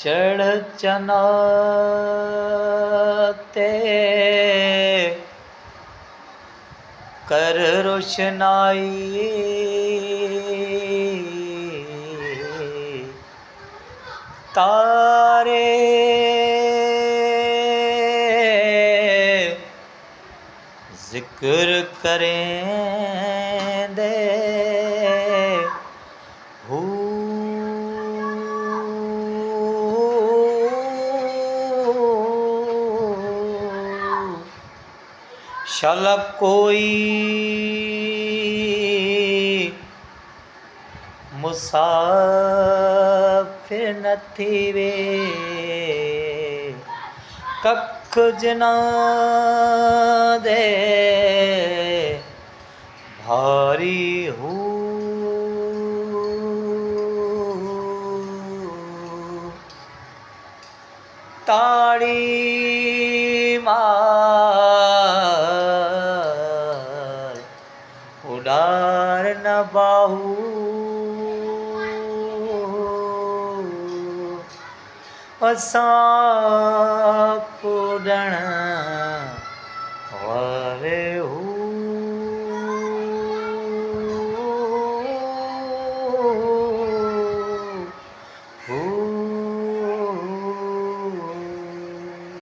चढ़ चना ते कर रोशनाई तारे जिक्र करें दे हू शाला कोई मुसाफिर न थीवे कख जना दे भारी हू ताड़ी मार उडार न बाहू असां पुडण वारे